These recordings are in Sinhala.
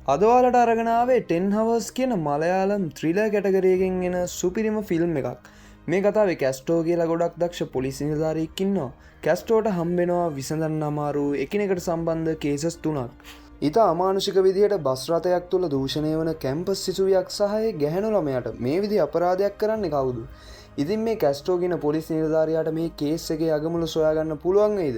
අද ඔයාලට අරගෙන ආවේ 10 hours කියන මලයාලම් ත්‍රිලර් කැටගරි එකකින් එන සුපිරිම ෆිල්ම් එකක්. මේ කතාවේ කැස්ටෝ කියලා ගොඩක් දක්ෂ පොලිස් නිලධාරියෙක් ඉන්නවා. කැස්ටෝට හම්බ වෙනවා විසඳන්න අමාරු එකිනෙකට සම්බන්ධ කේසස් 3ක්. ඊට අමානුෂික විදියට බස් රථයක් තුල දූෂණය වන කැම්පස් සිසුවියක් සහ ගැහැණු ළමයාට මේ විදිහ අපරාධයක් කරන්නේ කවුද? ඉතින් මේ කැස්ටෝ කියන පොලිස් නිලධාරියාට මේ කේස් එකේ අගමුල සොයාගන්න පුළුවන් වෙයිද?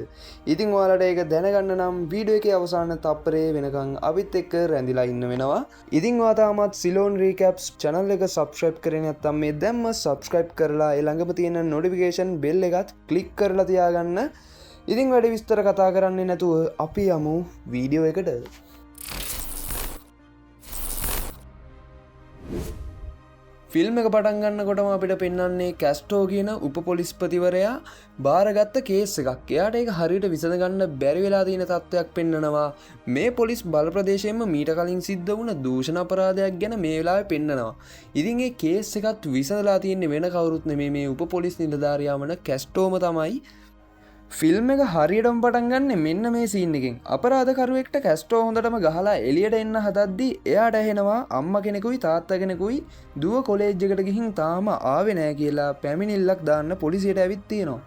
ඉතින් ඔයාලට ඒක දැනගන්න නම් වීඩියෝ එකේ අවසාන තප්පරේ වෙනකන් අපිත් එක්ක රැඳිලා ඉන්න වෙනවා. ඉතින් ඔයා තාමත් සිලෝන් රීකැප්ස් channel එක subscribe කරේ නැත්නම් මේ දැම්ම subscribe කරලා ඒ ළඟම තියෙන notification bell එකත් click කරලා තියාගන්න. ඉතින් වැඩි විස්තර කතා කරන්නේ නැතුව අපි යමු වීඩියෝ එකට. ෆිල්ම් එක පටන් ගන්නකොටම අපිට පෙන්වන්නේ කැස්ටෝ කියන උපපොලිස්පතිවරයා බාරගත්ත කේස් එකක්. එයාට ඒක හරියට විසඳගන්න බැරි වෙලා තියෙන තත්ත්වයක් පෙන්නනවා. මේ පොලිස් බල ප්‍රදේශයෙන්ම මීට කලින් සිද්ධ වුණ දූෂණ අපරාධයක් ගැන මේ වෙලාවේ පෙන්නනවා. ඉතින් මේ කේස් එකත් විසඳලා තියෙන්නේ වෙන කවුරුත් නෙමෙයි මේ උපපොලිස් නිලධාරියා වන කැස්ටෝම තමයි. ෆිල්ම් එක හරියටම පටන් ගන්න මෙන්න මේ සීන් එකෙන්. අපරාධකරුවෙක්ට කැස්ටෝ හොඳටම ගහලා එළියට එන්න හදද්දී එයාට ඇහෙනවා අම්මා කෙනෙකුයි තාත්තා කෙනෙකුයි දුව කොලෙජ් එකට ගිහින් තාම ආවේ නැහැ කියලා පැමිණිල්ලක් දාන්න පොලිසියට ඇවිත් තියෙනවා.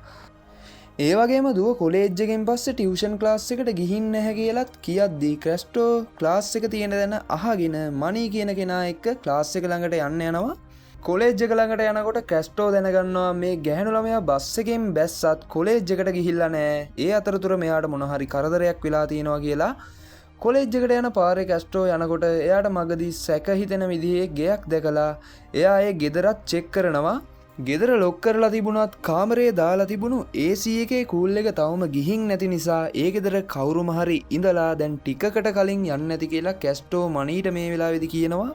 ඒ වගේම දුව කොලෙජ් එකෙන් පස්සේ ටියුෂන් ක්ලාස් එකට ගිහින් නැහැ කියලාත් කියද්දී කැස්ටෝ ක්ලාස් එක තියෙන දන අහගෙන මනී කියන කෙනා එක්ක ක්ලාස් එක ළඟට යන්න යනවා. කොලෙජ් එක ළඟට යනකොට කැස්ටෝ දැනගන්නවා මේ ගැහැණු ළමයා බස් එකෙන් බැස්සත් කොලෙජ් එකට ගිහිල්ලා නැහැ. ඒ අතරතුර මෙයාට මොන හරි කරදරයක් වෙලා තියෙනවා කියලා කොලෙජ් එකට යන පාරේ කැස්ටෝ යනකොට එයාට මගදී සැක හිතෙන විදිහේ ගෙයක් දැකලා එයා ඒ ගෙදරත් චෙක් කරනවා. ගෙදර ලොක් කරලා තිබුණත් කාමරේ දාලා තිබුණු AC එකේ කූල් එක තවම ගිහින් නැති නිසා ඒ ගෙදර කවුරුම හරි ඉඳලා දැන් ටිකකට කලින් යන්නේ නැති කියලා කැස්ටෝ මනීට මේ වෙලාවේදී කියනවා.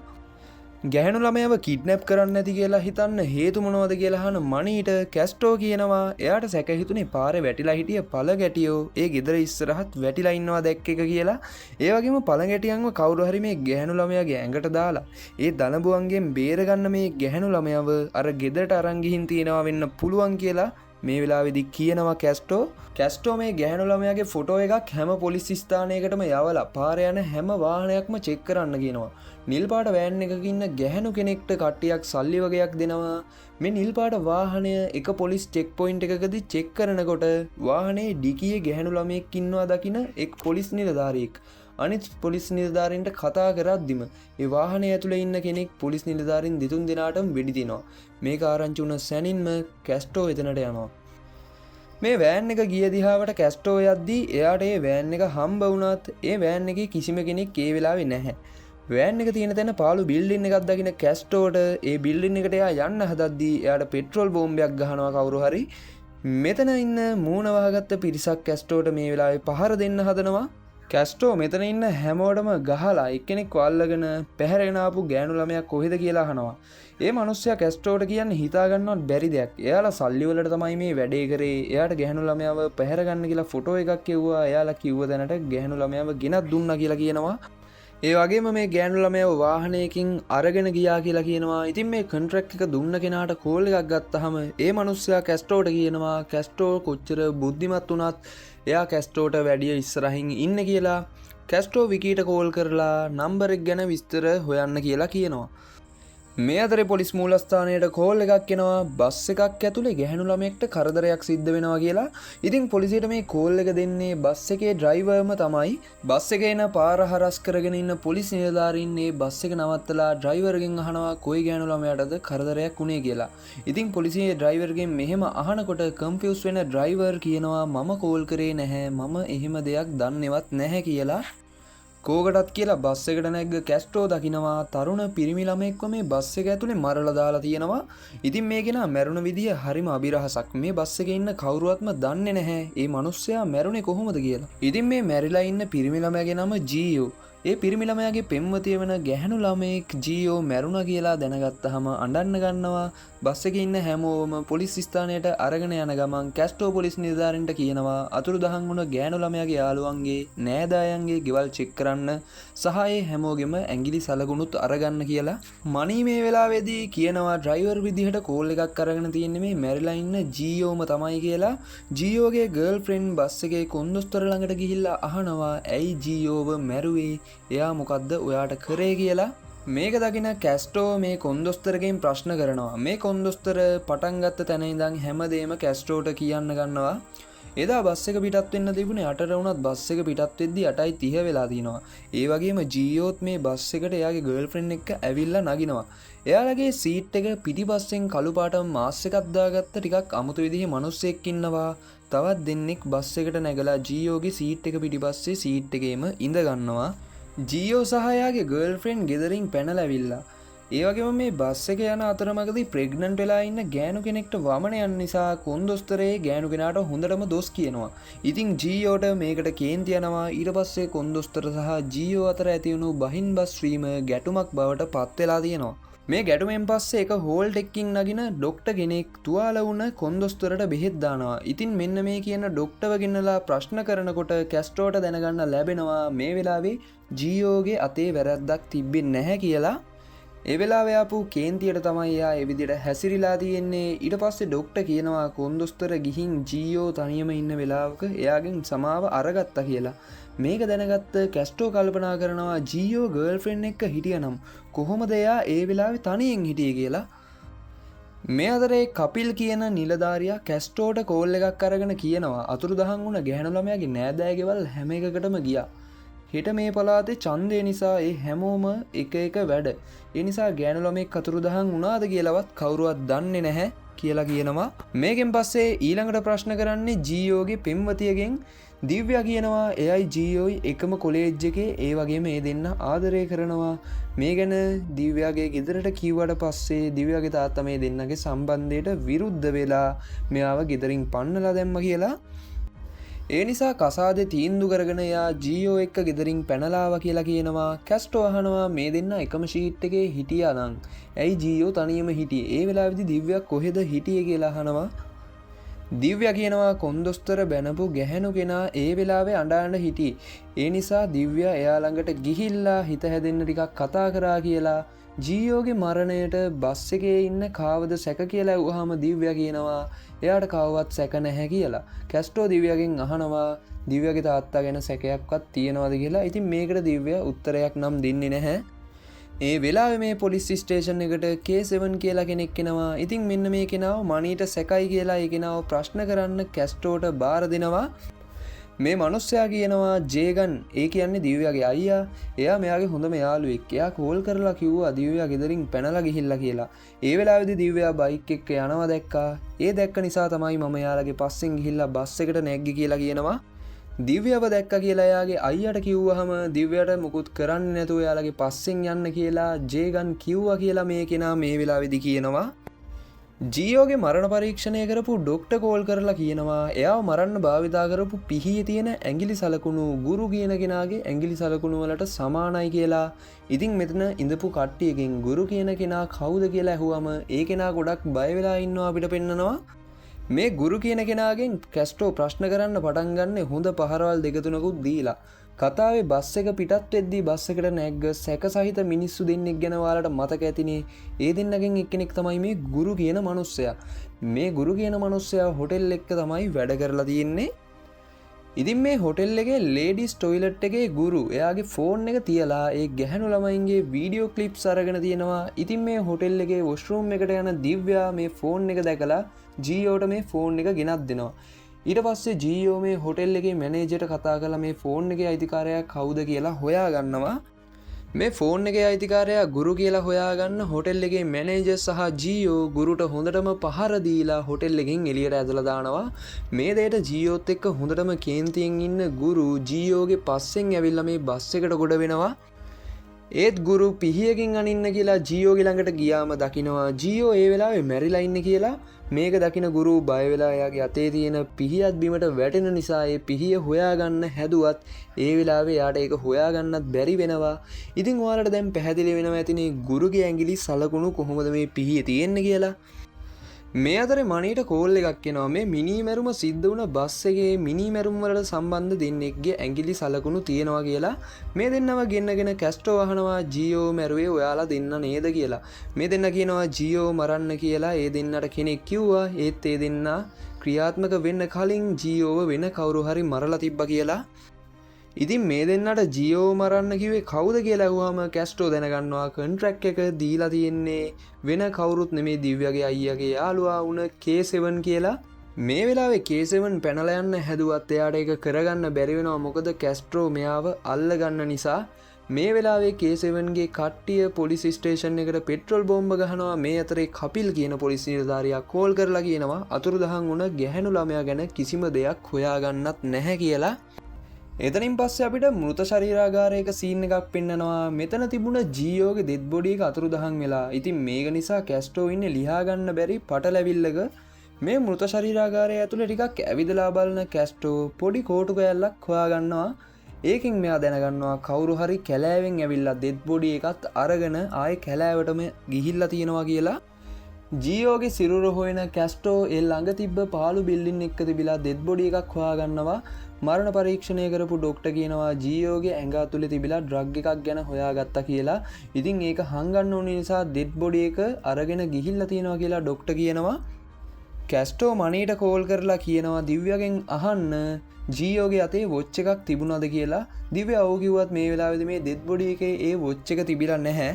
ගැහැණු ළමයාව කිඩ්නැප් කරන්න නැති කියලා හිතන්න හේතු මොනවද කියලා අහන මනීට කැස්ටෝ කියනවා එයාට සැක හිතුනේ පාරේ වැටිලා හිටිය පළ ගැටියෝ ඒ ගෙදර ඉස්සරහත් වැටිලා ඉන්නවා දැක්ක එක කියලා. ඒ වගේම පළ ගැටියන්ව කවුරු හරි මේ ගැහැණු ළමයාගේ ඇඟට දාලා ඒ දනබුවන්ගෙන් බේරගන්න මේ ගැහැණු ළමයාව අර ගෙදරට අරන් ගිහින් තියනවා වෙන්න පුළුවන් කියලා මේ වෙලාවේදී කියනවා කැස්ටෝ. කැස්ටෝ මේ ගැහැණු ළමයාගේ ෆොටෝ එකක් හැම පොලිස් ස්ථානයකටම යවලා පාරේ යන හැම වාහනයක්ම චෙක් කරන්න කියනවා. නිල් පාට වෑන් එකක ඉන්න ගැහැණු කෙනෙක්ට කට්ටියක් සල්ලි වගේක් දෙනවා. මේ නිල් පාට වාහනය එක පොලිස් චෙක් පොයින්ට් එකකදී චෙක් කරනකොට වාහනේ ඩිකියේ ගැහැණු ළමයෙක් ඉන්නවා දකින එක් පොලිස් නිලධාරියෙක් අනිත් පොලිස් නිලධාරීන්ට කතා කරද්දිම ඒ වාහනේ ඇතුලේ ඉන්න කෙනෙක් පොලිස් නිලධාරීන් දෙතුන් දෙනාටම වෙඩි දිනවා. මේක ආරංචි වුණ සැනින්ම කැස්ටෝ එතනට යනවා. මේ වෑන් එක ගිය දිහාවට කැස්ටෝ යද්දී එයාට ඒ වෑන් එක හම්බ වුණත් ඒ වෑන් එකේ කිසිම කෙනෙක් ඒ වෙලාවේ නැහැ. වෑන් එක තියෙන තැන පාළු බිල්ඩින් එකක් දකින කැස්ටෝට ඒ බිල්ඩින් එකට එයා යන්න හදද්දී එයාට පෙට්‍රෝල් බෝම්බයක් ගහනවා කවුරු හරි. මෙතන ඉන්න මූණ වහගත්ත පිරිසක් කැස්ටෝට මේ වෙලාවේ පහර දෙන්න හදනවා. කැස්ටෝ මෙතන ඉන්න හැමෝටම ගහලා එක්කෙනෙක් වල්ලගෙන පැහැරගෙන ආපු ගෑනු ළමයා කොහෙද කියලා අහනවා. ඒ මිනිස්සයා කැස්ටෝට කියන්නේ හිතා ගන්නවත් බැරි දෙයක්. එයාලා සල්ලි වලට තමයි මේ වැඩේ කරේ. එයාට ගැහැණු ළමයාව පැහැර ගන්න කියලා ෆොටෝ එකක් එව්වා. එයාලා කිව්ව දැනට ගැහැණු ළමයාව ගෙනත් දුන්නා කියලා කියනවා. ඒ වගේම මේ ගැහැණු ළමයාව වාහනයකින් අරගෙන ගියා කියලා කියනවා. ඉතින් මේ කොන්ට්‍රැක්ට් එක දුන්න කෙනාට කෝල් එකක් ගත්තාම ඒ මිනිස්සයා කැස්ටෝට කියනවා කැස්ටෝ කොච්චර බුද්ධිමත් වුණත් එයා කැස්ටෝට වැඩිය ඉස්සරහින් ඉන්න කියලා. කැස්ටෝ විකීට කෝල් කරලා නම්බර් එක ගැන විස්තර හොයන්න කියලා කියනවා. මේ අතරේ පොලිස් මූලස්ථානයට කෝල් එකක් එනවා බස් එකක් ඇතුලේ ගැහැණු ළමයෙක්ට කරදරයක් සිද්ධ වෙනවා කියලා. ඉතින් පොලිසියට මේ කෝල් එක දෙන්නේ බස් එකේ ඩ්‍රයිවර්ම තමයි. බස් එකේ එන පාර හරස් කරගෙන ඉන්න පොලිස් නිලධාරීන් මේ බස් එක නවත්තලා ඩ්‍රයිවර්ගෙන් අහනවා කොයි ගැහැණු ළමයාටද කරදරයක් වුණේ කියලා. ඉතින් පොලිසියේ ඩ්‍රයිවර්ගෙන් මෙහෙම අහනකොට කන්ෆියුස් වෙන ඩ්‍රයිවර් කියනවා මම කෝල් කරේ නැහැ මම එහෙම දෙයක් දන්නේවත් නැහැ කියලා. කෝකටත් කියලා බස් එකට නැග්ග කැස්ටෝ දකිනවා තරුණ පිරිමි ළමෙක්ව මේ බස් එක ඇතුලේ මරලා දාලා තියෙනවා. ඉතින් මේ කෙනා මැරුණ විදිය හරිම අභිරහසක්. මේ බස් එකේ ඉන්න කවුරුවත්ම දන්නේ නැහැ මේ මිනිස්සයා මැරුණේ කොහොමද කියලා. ඉතින් මේ මැරිලා ඉන්න පිරිමි ළමයාගේ නම ජීයෝ. ඒ පිරිමි ළමයාගේ පෙම්වතිය වෙන ගැහැණු ළමයෙක් ජීයෝ මැරුණා කියලා දැනගත්තාම අඬන්න ගන්නවා. බස් එකේ ඉන්න හැමෝම පොලිස් ස්ථානයට අරගෙන යන ගමන් කැස්ටෝ පොලිස් නිලධාරීන්ට කියනවා අතුරුදහන් වුණ ගැහැණු ළමයාගේ යාළුවන්ගේ නෑදෑයන්ගේ ගෙවල් චෙක් කරන්න සහ ඒ හැමෝගෙම ඇඟිලි සලකුණුත් අරගන්න කියලා. මනී මේ වෙලාවේදී කියනවා ඩ්‍රයිවර් විදිහට කෝල් එකක් අරගෙන තියෙන්නේ මේ මැරිලා ඉන්න ජීයෝම තමයි කියලා. ජීයෝගේ ගර්ල්ෆ්‍රෙන්ඩ් බස් එකේ කොන්දොස්තර ළඟට ගිහිල්ලා අහනවා ඇයි ජීයෝව මැරුවේ එයා මොකක්ද ඔයාට කරේ කියලා. මේක දකින කැස්ටෝ මේ කොන්දොස්තරගෙන් ප්‍රශ්න කරනවා. මේ කොන්දොස්තර පටන්ගත්ත තැන ඉඳන් හැමදේම කැස්ටෝට කියන්න ගන්නවා. එදා බස් එක පිටත් වෙන්න තිබුණේ 8ට වුණත් බස් එක පිටත් වෙද්දි 8:30 වෙලා තිනවා. ඒ වගේම ජීයෝත් මේ බස් එකට එයාගේ ගර්ල්ෆ්‍රෙන්ඩ් එක්ක ඇවිල්ලා නගිනවා. එයාලගේ සීට් එක පිටිපස්සෙන් කළු පාට මාස් එකක් දාගත්ත ටිකක් අමුතු විදිහේ මිනිස්සෙක් ඉන්නවා. තවත් දෙන්නෙක් බස් එකට නැගලා ජීයෝගේ සීට් එක පිටිපස්සේ සීට් එකේම ඉඳ ගන්නවා. ජීයෝ සහ එයාගේ ගර්ල්ෆ්‍රෙන්ඩ් ගෙදරින් පැනලා ඇවිල්ලා. ඒ වගේම මේ බස් එක යන අතරමඟදී ප්‍රෙග්නන්ට් වෙලා ඉන්න ගෑනු කෙනෙක්ට වමන යන නිසා කොන්දොස්තරේ ගෑනු කෙනාට හොඳටම දොස් කියනවා. ඉතින් ජීයෝට මේකට කේන්ති යනවා. ඊට පස්සේ කොන්දොස්තර සහ ජීයෝ අතර ඇති වුණු බහින් බස් වීම ගැටුමක් බවට පත් වෙලා තියෙනවා. මේ ගැටුමෙන් පස්සේ එක හෝල්ට් එකකින් නගින ඩොක්ටර් කෙනෙක් තුවාල වුණ කොන්දොස්තරට බෙහෙත් දානවා. ඉතින් මෙන්න මේ කියන ඩොක්ටර්ව ගෙන්නලා ප්‍රශ්න කරනකොට කැස්ටෝට දැනගන්න ලැබෙනවා මේ වෙලාවේ ජීයෝගේ අතේ වැරද්දක් තිබෙන්නේ නැහැ කියලා. ඒ වෙලාවේ ආපු කේන්තියට තමයි එයා ඒ විදිහට හැසිරීලා තියෙන්නේ. ඊට පස්සේ ඩොක්ටර් කියනවා කොන්දොස්තර ගිහින් ජීයෝ තනියම ඉන්න වෙලාවක එයාගෙන් සමාව අරගත්තා කියලා. මේක දැනගත්ත කැස්ටෝ කල්පනා කරනවා ජීයෝ ගර්ල්ෆ්‍රෙන්ඩ් එක්ක හිටියනම් කොහොමද එයා ඒ වෙලාවේ තනියෙන් හිටියේ කියලා. මේ අතරේ කපිල් කියන නිලධාරියා කැස්ටෝට කෝල් එකක් අරගෙන කියනවා අතුරුදහන් වුණ ගැහැණු ළමයාගේ නෑදෑයගෙවල් හැම එකකටම ගියා. හෙට මේ පළාතේ ඡන්දය නිසා ඒ හැමෝම එක එක වැඩ. ඒ නිසා ගෑනු ළමෙක් අතුරුදහන් වුණාද කියලාවත් කවුරුවත් දන්නේ නැහැ කියලා කියනවා. මේකෙන් පස්සේ ඊළඟට ප්‍රශ්න කරන්නේ ජීයෝගේ පෙම්වතියගෙන්. දිව්‍යා කියනවා එයයි ජීයෝයි එකම කොලේජ් එකේ ඒ වගේම ඒ දෙන්න ආදරය කරනවා. මේ ගැන දිව්‍යාගේ ගෙදරට කිව්වට පස්සේ දිව්‍යාගේ තාත්තා මේ දෙන්නගේ සම්බන්ධයට විරුද්ධ වෙලා මෙයාව ගෙදරින් පන්නලා දැම්ම කියලා. ඒ නිසා කසාදේ තීන්දුව කරගෙන එයා ජීයෝ එක්ක ගෙදරින් පැනලාව කියලා කියනවා. කැස්ටෝ අහනවා මේ දෙන්න එකම ෂීට් එකේ හිටියා නම් ඇයි ජීයෝ තනියම හිටියේ? ඒ වෙලාවේදී දිව්‍යා කොහෙද හිටියේ කියලා අහනවා. දිව්‍යා කියනවා කොන්දොස්තර බැනපු ගැහැණු කෙනා ඒ වෙලාවේ අඬ හිටියේ. ඒ නිසා දිව්‍යා එයා ළඟට ගිහිල්ලා හිත හැදෙන්න ටිකක් කතා කරා කියලා. ජීයෝගේ මරණයට බස් එකේ ඉන්න කාවද සැක කියලා ඇහුවාම දිව්‍යා කියනවා එයාට කවවත් සැක නැහැ කියලා. කැස්ටෝ දිව්‍යාගෙන් අහනවා දිව්‍යාගේ තාත්තා ගැන සැකයක්වත් තියෙනවද කියලා. ඉතින් මේකට දිව්‍යා උත්තරයක් නම් දෙන්නේ නැහැ. ඒ වෙලාවේ මේ පොලිස් ස්ටේෂන් එකට K7 කියලා කෙනෙක් එනවා. ඉතින් මෙන්න මේ කෙනාව මණීට සැකයි කියලා ඒ කෙනාව ප්‍රශ්න කරන්න කැස්ටෝට බාර දෙනවා. මේ මිනිස්සයා කියනවා ජේගන් ඒ කියන්නේ දිව්‍යාගේ අයියා. එයා මෙයාගේ හොඳම යාළුවෙක්. එයා කෝල් කරලා කිව්වා දිව්‍යා ගෙදරින් පැනලා ගිහිල්ලා කියලා. ඒ වෙලාවේදී දිව්‍යා බයික් එක්ක යනවා දැක්කා. ඒ දැක්ක නිසා තමයි මම එයාලගේ පස්සෙන් ගිහිල්ලා බස් එකට නැග්ගි කියලා කියනවා. දිව්‍යව දැක්ක කියලා එයාගේ අයියට කිව්වහම දිව්‍යාට මුකුත් කරන්නේ නැතුව එයාලගේ පස්සෙන් යන්න කියලා ජේගන් කිව්වා කියලා මේ කෙනා මේ වෙලාවේදී කියනවා. ජීයෝගේ මරණ පරීක්ෂණය කරපු ඩොක්ටර් කෝල් කරලා කියනවා එයාව මරන්න භාවිතා කරපු පිහියේ තියෙන ඇඟිලි සලකුණු ගුරු කියන කෙනාගේ ඇඟිලි සලකුණු වලට සමානයි කියලා. ඉතින් මෙතන ඉඳපු කට්ටියකින් ගුරු කියන කෙනා කවුද කියලා ඇහුවම ඒ කෙනා ගොඩක් බය වෙලා ඉන්නවා අපිට පෙන්නනවා. මේ ගුරු කියන කෙනාගෙන් කැස්ටෝ ප්‍රශ්න කරන්න පටන් ගන්න හොඳ පහරවල් දෙක තුනකුත් දීලා. කතාවේ බස් එක පිටත් වෙද්දී බස් එකට නැග්ග සැක සහිත මිනිස්සු දෙන්නෙක් ගැන ඔයාලට මතක ඇතිනේ. ඒ දෙන්නගෙන් එක්කෙනෙක් තමයි මේ ගුරු කියන මිනිස්සයා. මේ ගුරු කියන මිනිස්සයා හොටෙල් එක තමයි වැඩ කරලා තියෙන්නේ. ඉතින් මේ හොටෙල් එකේ ලේඩිස් ටොයිලට් එකේ ගුරු එයාගේ ෆෝන් එක තියලා ඒ ගැහැණු ළමයින්ගේ වීඩියෝ ක්ලිප්ස් අරගෙන තියෙනවා. ඉතින් මේ හොටෙල් එකේ වොෂ්රූම් එකට යන දිව්‍යා මේ ෆෝන් එක දැකලා ජීයෝට මේ ෆෝන් එක ගෙනත් දෙනවා. ඊට පස්සේ ජීයෝ මේ හොටෙල් එකේ මැනේජර්ට කතා කරලා මේ ෆෝන් එකේ අයිතිකාරයා කවුද කියලා හොයා ගන්නවා. මේ ෆෝන් එකේ අයිතිකාරයා ගුරු කියලා හොයාගන්න හොටෙල් එකේ මැනේජර් සහ ජීයෝ ගුරුට හොඳටම පහර දීලා හොටෙල් එකෙන් එළියට ඇදලා දානවා. මේ දෙයට ජීයෝත් එක්ක හොඳටම කේන්තියෙන් ඉන්න ගුරු ජීයෝගේ පස්සෙන් ඇවිල්ලා මේ බස් එකට ගොඩ වෙනවා. ඒත් ගුරු පිහියකින් අනින්න කියලා ජීයෝගේ ළඟට ගියාම දකිනවා ජීයෝ ඒ වෙලාවේ මැරිලා ඉන්නේ කියලා. මේක දකින ගුරු බය වෙලා එයාගේ අතේ තියෙන පිහියත් බිමට වැටෙන නිසා ඒ පිහිය හොයාගන්න හැදුවත් ඒ වෙලාවේ යාට ඒක හොයාගන්නත් බැරි වෙනවා. ඉතින් ඔයාලට දැන් පැහැදිලි වෙනවා ඇතිනේ ගුරුගේ ඇඟිලි සලකුණු කොහොමද මේ පිහිය තියෙන්නේ කියලා. මේ අතරේ මණීට කෝල් එකක් එනවා. මේ මිනි මැරුම සිද්ධ වුණ බස් එකේ මිනි මැරුම් වලට සම්බන්ධ දෙන්නෙක්ගේ ඇඟිලි සලකුණු තියෙනවා කියලා. මේ දෙන්නව ගෙන්නගෙන කැස්ටෝ අහනවා ජීයෝ මැරුවේ ඔයාලා දෙන්න නේද කියලා. මේ දෙන්න කියනවා ජීයෝ මරන්න කියලා ඒ දෙන්නට කෙනෙක් කිව්වා. ඒත් ඒ දෙන්න ක්‍රියාත්මක වෙන්න කලින් ජීයෝව වෙන කවුරු හරි මරලා තිබ්බා කියලා. ඉතින් මේ දෙන්නට ජියෝ මරන්න කිව්වේ කවුද කියලා අහුවාම කැස්ටෝ දැනගන්නවා කොන්ට්‍රැක්ට් එක දීලා තියෙන්නේ වෙන කවුරුත් නෙමේ දිව්‍යගේ අයියාගේ යාළුවා වුණ K7 කියලා. මේ වෙලාවේ K7 පැනලා යන්න හැදුවත් එයාට ඒක කරගන්න බැරි වෙනවා මොකද කැස්ට්‍රෝ මෙයාව අල්ලගන්න නිසා. මේ වෙලාවේ K7ගේ කට්ටිය පොලිස් ස්ටේෂන් එකට පෙට්‍රල් බෝම්බ ගහනවා. මේ අතරේ කපිල් කියන පොලිස් නිලධාරියා කෝල් කරලා කියනවා අතුරුදහන් වුණ ගැහැණු ළමයා ගැන කිසිම දෙයක් හොයාගන්නත් නැහැ කියලා. එතනින් පස්සේ අපිට මෘත ශරීරාගාරයක සීන් එකක් පෙන්නනවා. මෙතන තිබුණ ජීයෝගේ ඩෙඩ් බොඩි එක අතුරුදහන් වෙලා. ඉතින් මේක නිසා කැස්ට්‍රෝ ඉන්නේ ලියා ගන්න බැරි පටලැවිල්ලක. මේ මෘත ශරීරාගාරය ඇතුළේ ටිකක් ඇවිදලා බලන කැස්ට්‍රෝ පොඩි කෝටු කෑල්ලක් හොයාගන්නවා. ඒකෙන් මෙයා දැනගන්නවා කවුරු හරි කැලෑවෙන් ඇවිල්ලා ඩෙඩ් බොඩි එකත් අරගෙන ආයේ කැලෑවටම ගිහිල්ලා තියෙනවා කියලා. ජීයෝගේ සිරුර හොයන කැස්ට්‍රෝ ඒ ළඟ තිබ්බ පාළු බිල්ඩින් එක තිබිලා ඩෙඩ් බොඩි එකක් හොයාගන්නවා. මරණ පරීක්ෂණය කරපු ඩොක්ටර් කියනවා ජීයෝගේ ඇඟ ඇතුලේ තිබිලා ඩ්‍රග් එකක් ගැන හොයාගත්තා කියලා. ඉතින් ඒක හංගන්න ඕන නිසා ඩෙඩ් බොඩි එක අරගෙන ගිහිල්ලා තියෙනවා කියලා ඩොක්ටර් කියනවා. කැස්ට්‍රෝ මනීට කෝල් කරලා කියනවා දිව්‍යගෙන් අහන්න ජීයෝගේ අතේ වොච් එකක් තිබුණාද කියලා. දිව්‍ය ඔව් කිව්වත් මේ වෙලාවේදී මේ ඩෙඩ් බොඩි එකේ ඒ වොච් එක තිබිලා නැහැ.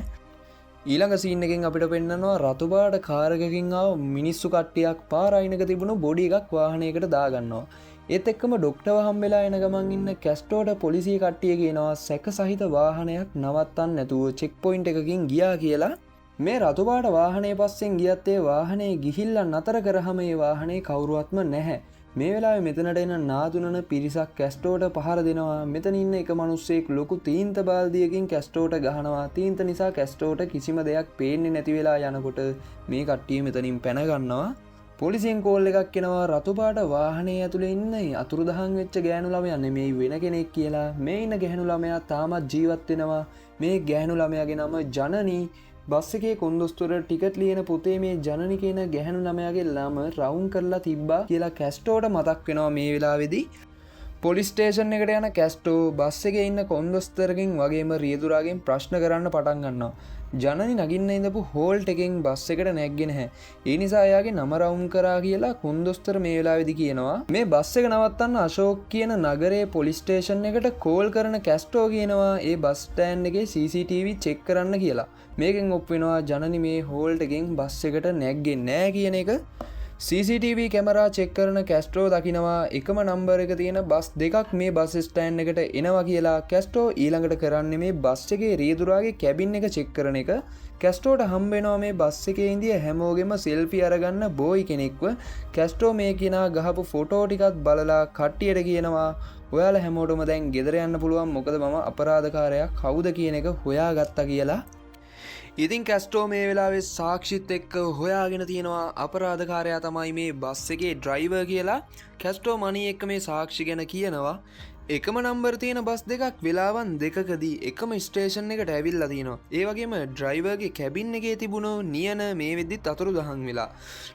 ඊළඟ සීන් එකෙන් අපිට පෙන්නනවා රතු පාට කාර් එකකින් ආව මිනිස්සු කට්ටියක් පාර අයිනක තිබුණු බොඩි එකක් වාහනයකට දාගන්නවා. ඒත් එක්කම ඩොක්ටර්ව හම්බෙලා එන ගමන් ඉන්න කැස්ට්‍රෝට පොලිසිය කට්ටිය කියනවා සැක සහිත වාහනයක් නවත්තන්න නැතුව චෙක් පොයින්ට් එකකින් ගියා කියලා. මේ රතු පාට වාහනේ පස්සෙන් ගියත් ඒ වාහනේ ගිහිල්ලා නතර කරාම ඒ වාහනේ කවුරුවත්ම නැහැ. මේ වෙලාවේ මෙතනට එන නාදුනන පිරිසක් කැස්ට්‍රෝට පහර දෙනවා. මෙතන ඉන්න එක මිනිස්සෙක් ලොකු තීන්ත බාල්දියකින් කැස්ට්‍රෝට ගහනවා. තීන්ත නිසා කැස්ට්‍රෝට කිසිම දෙයක් පේන්නේ නැති වෙලා යනකොට මේ කට්ටිය මෙතනින් පැන ගන්නවා. පොලිසියෙන් කෝල් එකක් එනවා රතු පාට වාහනේ ඇතුලේ ඉන්න අතුරුදහන් වෙච්ච ගෑනු ළමයා නෙමෙයි වෙන කෙනෙක් කියලා. මේ ඉන්න ගැහැණු ළමයා තාමත් ජීවත් වෙනවා. මේ ගැහැණු ළමයාගේ නම ජනනි. බස් එකේ කොන්දොස්තර ටිකට් ලියන පුතේ මේ ජනනි කියන ගැහැණු ළමයාගේ ළම රවුම් කරලා තිබ්බා කියලා කැස්ට්‍රෝට මතක් වෙනවා මේ වෙලාවේදී. පොලිස් ස්ටේෂන් එකට යන කැස්ට්‍රෝ බස් එකේ ඉන්න කොන්දොස්තරගෙන් වගේම රියදුරාගෙන් ප්‍රශ්න කරන්න පටන් ගන්නවා. ජනනි නගින්න ඉඳපු හෝල්ට් එකෙන් බස් එකට නැග්ගේ නැහැ. ඒ නිසා එයාගේ නම රවුම් කරා කියලා කොන්දොස්තර මේ වෙලාවේදී කියනවා. මේ බස් එක නවත්තන්න අශෝක් කියන නගරයේ පොලිස් ස්ටේෂන් එකට කෝල් කරන කැස්ට්‍රෝ කියනවා ඒ බස් ස්ටෑන්ඩ් එකේ CCTV චෙක් කරන්න කියලා. මේකෙන් ඔප් වෙනවා ජනනි මේ හෝල්ට් එකෙන් බස් එකට නැග්ගේ නැහැ කියන එක. CCTV කැමරා චෙක් කරන කැස්ට්‍රෝ දකිනවා එකම නම්බර් එක තියෙන බස් දෙකක් මේ බස් ස්ටෑන්ඩ් එකට එනවා කියලා. කැස්ට්‍රෝ ඊළඟට කරන්නේ මේ බස් එකේ රියදුරාගේ කැබින් එක චෙක් කරන එක. කැස්ට්‍රෝට හම්බ වෙනවා මේ බස් එකේ ඉඳිය හැමෝගෙම සෙල්ෆි අරගන්න බෝයි කෙනෙක්ව. කැස්ට්‍රෝ මේ කෙනා ගහපු ෆොටෝ ටිකත් බලලා කට්ටියට කියනවා ඔයාලා හැමෝටම දැන් ගෙදර යන්න පුළුවන් මොකද මම අපරාධකාරයා කවුද කියන එක හොයාගත්තා කියලා. ඉතින් කැස්ට්‍රෝ මේ වෙලාවේ සාක්ෂිත් එක්ක හොයාගෙන තියෙනවා අපරාධකාරයා තමයි මේ බස් එකේ ඩ්‍රයිවර් කියලා. කැස්ට්‍රෝ මනී එක්ක මේ සාක්ෂි ගැන කියනවා එකම නම්බර් තියෙන බස් දෙකක් වෙලාවන් දෙකකදී එකම ස්ටේෂන් එකට ඇවිල්ලා තියෙනවා. ඒ වගේම ඩ්‍රයිවර්ගේ කැබින් එකේ තිබුණු නියන මේ වෙද්දිත් අතුරුදහන් වෙලා.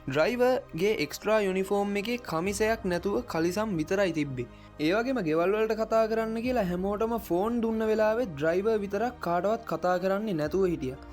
ඩ්‍රයිවර්ගේ එක්ස්ට්‍රා යුනිෆෝම් එකේ කමිසයක් නැතුව කලිසම් විතරයි තිබ්බේ. ඒ වගේම ගෙවල් වලට කතා කරන්න කියලා හැමෝටම ෆෝන් දුන්න වෙලාවේ ඩ්‍රයිවර් විතරක් කාටවත් කතා කරන්නේ නැතුව හිටියා.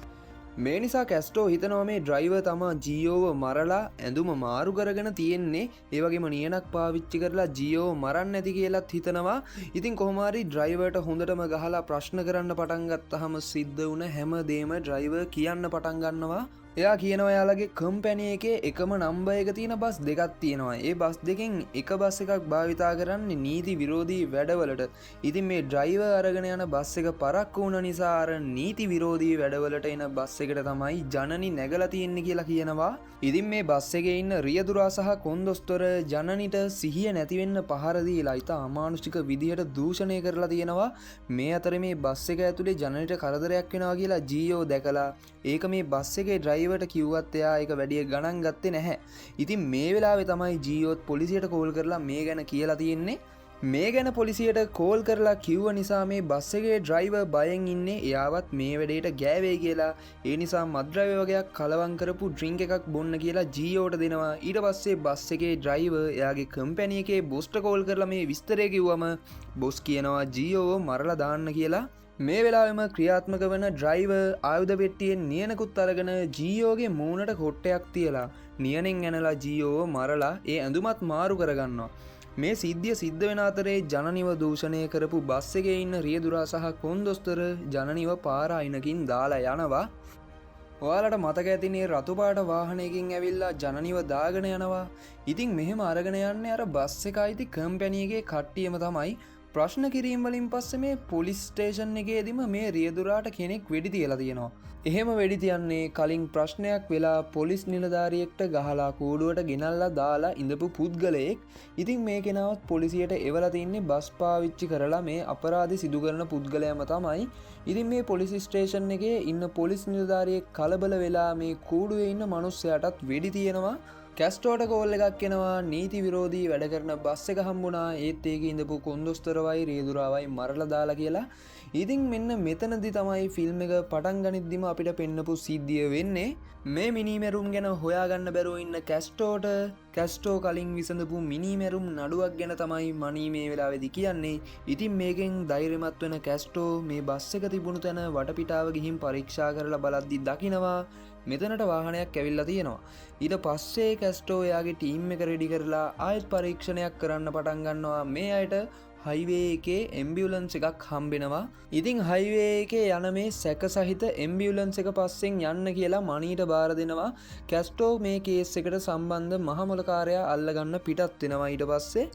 මේ නිසා කැස්ට්‍රෝ හිතනවා මේ ඩ්‍රයිවර් තමා ජීයෝව මරලා ඇඳුම මාරු කරගෙන තියෙන්නේ. ඒ වගේම නියනක් පාවිච්චි කරලා ජීයෝව මරන්න ඇති කියලාත් හිතනවා. ඉතින් කොහොම හරි ඩ්‍රයිවර්ට හොඳටම ගහලා ප්‍රශ්න කරන්න පටන් ගත්තාම සිද්ධ වුණ හැමදේම ඩ්‍රයිවර් කියන්න පටන් ගන්නවා. එයා කියනවා එයාලගේ කම්පැනි එකේ එකම නම්බර් එක තියෙන බස් දෙකක් තියෙනවා. ඒ බස් දෙකෙන් එක බස් එකක් භාවිතා කරන්නේ නීති විරෝධී වැඩවලට. ඉතින් මේ ඩ්‍රයිවර් අරගෙන යන බස් එක පරක්කු වුණ නිසා අර නීති විරෝධී වැඩවලට එන බස් එකට තමයි ජනනි නැගලා තියෙන්නේ කියලා කියනවා. ඉතින් මේ බස් එකේ ඉන්න රියදුරා සහ කොන්දොස්තර ජනනිට සිහිය නැති වෙන්න පහර දීලා ඉතා අමානුෂික විදිහට දූෂණය කරලා තියෙනවා. මේ අතරේ මේ බස් එක ඇතුලේ ජනනිට කරදරයක් වෙනවා කියලා ජීයෝ දැකලා ඒක මේ බස් එකේ ඩ්‍රයිවර්ට කිව්වත් එයා ඒක වැඩි ගණන් ගත්තේ නැහැ. ඉතින් මේ වෙලාවේ තමයි ජීයෝත් පොලිසියට කෝල් කරලා මේ ගැන කියලා තියෙන්නේ. මේ ගැන පොලිසියට කෝල් කරලා කිව්ව නිසා මේ බස් එකේ ඩ්‍රයිවර් බයෙන් ඉන්නේ එයාවත් මේ වැඩේට ගෑවේ කියලා. ඒ නිසා මත්ද්‍රව්‍ය වගේක් කලවම් කරපු ඩ්‍රින්ක් එකක් බොන්න කියලා ජීයෝට දෙනවා. ඊට පස්සේ බස් එකේ ඩ්‍රයිවර් එයාගේ කම්පැනි එකේ බොස්ට කෝල් කරලා මේ විස්තරය කිව්වම බොස් කියනවා ජීයෝව මරලා දාන්න කියලා. මේ වෙලාවෙම ක්‍රියාත්මක වන ඩ්‍රයිවර් ආයුධ පෙට්ටියෙන් නියනකුත් අරගෙන ජීයෝගේ මූණට කොට්ටයක් තියලා නියනෙන් ඇනලා ජීයෝව මරලා ඒ ඇඳුමත් මාරු කරගන්නවා. මේ සිද්ධිය සිද්ධ වෙන අතරේ ජනනිව දූෂණය කරපු බස් එකේ ඉන්න රියදුරා සහ කොන්දොස්තර ජනනිව පාර අයිනකින් දාලා යනවා. ඔයාලට මතක ඇතිනේ රතු පාට වාහනයකින් ඇවිල්ලා ජනනිව දාගෙන යනවා. ඉතින් මෙහෙම අරගෙන යන්නේ අර බස් එක අයිති කම්පැනිගේ කට්ටියම තමයි. ප්‍රශ්න කිරීම් වලින් පස්සේ මේ පොලිස් ස්ටේෂන් එකේදීම මේ රියදුරාට කෙනෙක් වෙඩි තියලා තියෙනවා. එහෙම වෙඩි තියන්නේ කලින් ප්‍රශ්නයක් වෙලා පොලිස් නිලධාරියෙක්ට ගහලා කූඩුවට ගෙනල්ලා දාලා ඉඳපු පුද්ගලයෙක්. ඉතින් මේ කෙනාවත් පොලිසියට එවලා තින්නේ බස් පාවිච්චි කරලා මේ අපරාධي සිදු කරන පුද්ගලයාම තමයි. ඉතින් මේ පොලිස් ස්ටේෂන් එකේ ඉන්න පොලිස් නිලධාරියෙක් කලබල වෙලා මේ කූඩුවේ ඉන්න මිනිස්සයාටත් වෙඩි තියනවා. කැස්ටෝට කෝල් එකක් එනවා නීති විරෝධී වැඩ කරන බස් එක හම්බුණා ඒත් ඒකේ ඉඳපු කොන්දොස්තරවයි රියදුරාවයි මරලා දාලා කියලා. ඉතින් මෙන්න මෙතනදි තමයි ෆිල්ම් එක පටන් ගනිද්දිම අපිට පෙන්නපු සිද්ධිය වෙන්නේ. මේ මිනිමෙරුම් ගැන හොයාගන්න බැරුව ඉන්න කැස්ටෝ කලින් විසඳපු මිනිමෙරුම් නඩුවක් ගැන තමයි මනී මේ වෙලාවේදී කියන්නේ. ඉතින් මේකෙන් ධෛර්යමත් වෙන කැස්ටෝ මේ බස් එක තිබුණු තැන වටපිටාව ගිහින් පරීක්ෂා කරලා බලද්දි දකිනවා මෙතනට වාහනයක් ඇවිල්ලා තියෙනවා. ඊට පස්සේ කැස්ටෝ එයාගේ ටීම් එක රෙඩි කරලා ආයෙත් පරීක්ෂණයක් කරන්න පටන් ගන්නවා. මේ අයට හයිවේ එකේ එම්බියුලන්ස් එකක් හම්බෙනවා. ඉතින් හයිවේ එකේ යන මේ සැක සහිත එම්බියුලන්ස් එක පස්සෙන් යන්න කියලා මනීට බාර දෙනවා. කැස්ටෝ මේ කේස් එකට සම්බන්ධ මහමොලකාරයා අල්ලගන්න පිටත් වෙනවා. ඊට පස්සේ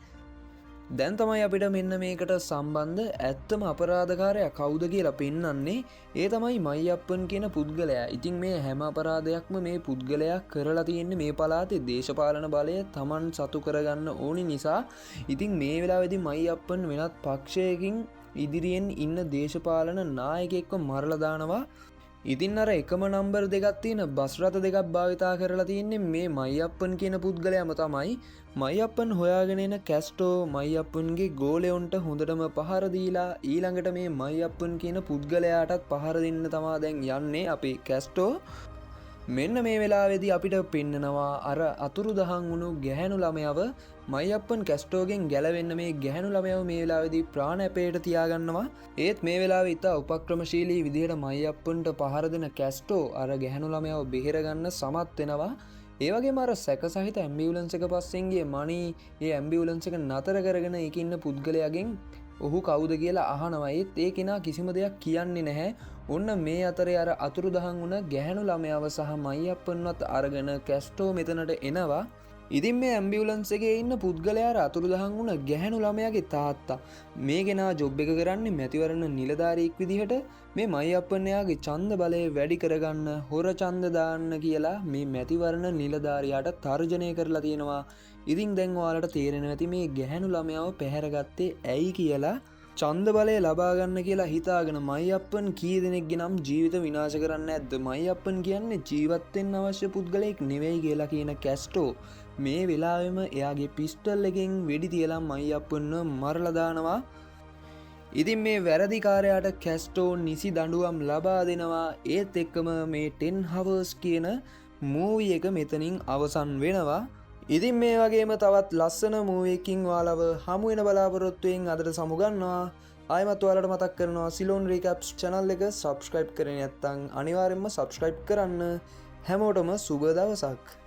දැන් තමයි අපිට මෙන්න මේකට සම්බන්ධ ඇත්තම අපරාධකාරයා කවුද කියලා පෙන්වන්නේ. ඒ තමයි මයිඅප්පන් කියන පුද්ගලයා. ඉතින් මේ හැම අපරාධයක්ම මේ පුද්ගලයා කරලා තියෙන්නේ මේ පළාතේ දේශපාලන බලය Taman සතු කරගන්න ඕනි නිසා. ඉතින් මේ වෙලාවේදී මයිඅප්පන් වෙනත් පක්ෂයකින් ඉදිරියෙන් ඉන්න දේශපාලන නායකයෙක්ව මරලා දානවා. ඉතින් අර එකම නම්බර් දෙකක් තියෙන බස් රථ දෙකක් භාවිතා කරලා තියෙන්නේ මේ මයිඅප්පන් කියන පුද්ගලයාම තමයි. මයිඅප්පන් හොයාගෙන එන කැස්ටෝ මයිඅප්පන්ගේ ගෝලයොන්ට හොඳටම පහර දීලා ඊළඟට මේ මයිඅප්පන් කියන පුද්ගලයාටත් පහර දෙන්න තමා දැන් යන්නේ අපේ කැස්ටෝ. මෙන්න මේ වෙලාවේදී අපිට පෙන්නනවා අර අතුරුදහන් වුණු ගැහැණු ළමයව මයිඅප්පන් කැස්ටෝගෙන් ගැලවෙන්න මේ ගැහැණු ළමයව මේ වෙලාවේදී ප්‍රාණ අපේට තියාගන්නවා. ඒත් මේ වෙලාවේ ඉතා උපක්‍රමශීලී විදිහට මයිඅප්පන්ට පහර දෙන කැස්ටෝ අර ගැහැණු ළමයව බෙහෙර ගන්න සමත් වෙනවා. ඒ වගේම අර සැක සහිත ඇම්බියුලන්ස් එක පස්සෙන් ගිය මණී ඒ ඇම්බියුලන්ස් එක නතර කරගෙන ඒකේ ඉන්න පුද්ගලයාගෙන් ඔහු කවුද කියලා අහනවා. ඒත් ඒ කෙනා කිසිම දෙයක් කියන්නේ නැහැ. ඔන්න මේ අතරේ අර අතුරුදහන් වුණ ගැහැණු ළමයාව සහ මයිඅප්පන්වත් අරගෙන කැස්ටෝ මෙතනට එනවා. ඉතින් මේ ඇම්බියුලන්ස් එකේ ඉන්න පුද්ගලයා අර අතුරුදහන් වුණ ගැහැණු ළමයාගේ තාත්තා. මේ කෙනා ජොබ් එක කරන්නේ මැතිවරණ නිලධාරියෙක් විදිහට. මේ මයිඅප්පන් එයාගේ ඡන්ද බලය වැඩි කරගන්න හොර ඡන්ද දාන්න කියලා මේ මැතිවරණ නිලධාරියාට තර්ජනය කරලා තියෙනවා. ඉතින් දැන් ඔයාලට තේරෙනවා ඇති මේ ගැහැණු ළමයාව පැහැරගත්තේ ඇයි කියලා. ඡන්ද බලය ලබා ගන්න කියලා හිතාගෙන මයිඅප්පන් කී දෙනෙක්ගේ නම් ජීවිත විනාශ කරන්න නැද්ද? මයිඅප්පන් කියන්නේ ජීවත් වෙන්න අවශ්‍ය පුද්ගලයෙක් නෙවෙයි කියලා කියන කැස්ටෝ මේ වෙලාවෙම එයාගේ පිස්ටල් එකෙන් වෙඩි තියලා මයිඅප්පන්ව මරලා දානවා. ඉතින් මේ වැරදිකාරයාට කැස්ටෝ නිසි දඬුවම් ලබා දෙනවා. ඒත් එක්කම මේ 10 hours කියන මූවි එක මෙතනින් අවසන් වෙනවා. ඉතින් මේ වගේම තවත් ලස්සන මූවි එකකින් ඔයාලව හමු වෙන බලාපොරොත්තුවෙන් අදට සමුගන්නවා. ආයෙමත් ඔයාලට මතක් කරනවා සිලෝන් රීකැප්ස් channel එක subscribe කරේ නැත්නම් අනිවාර්යෙන්ම subscribe කරන්න. හැමෝටම සුබ දවසක්.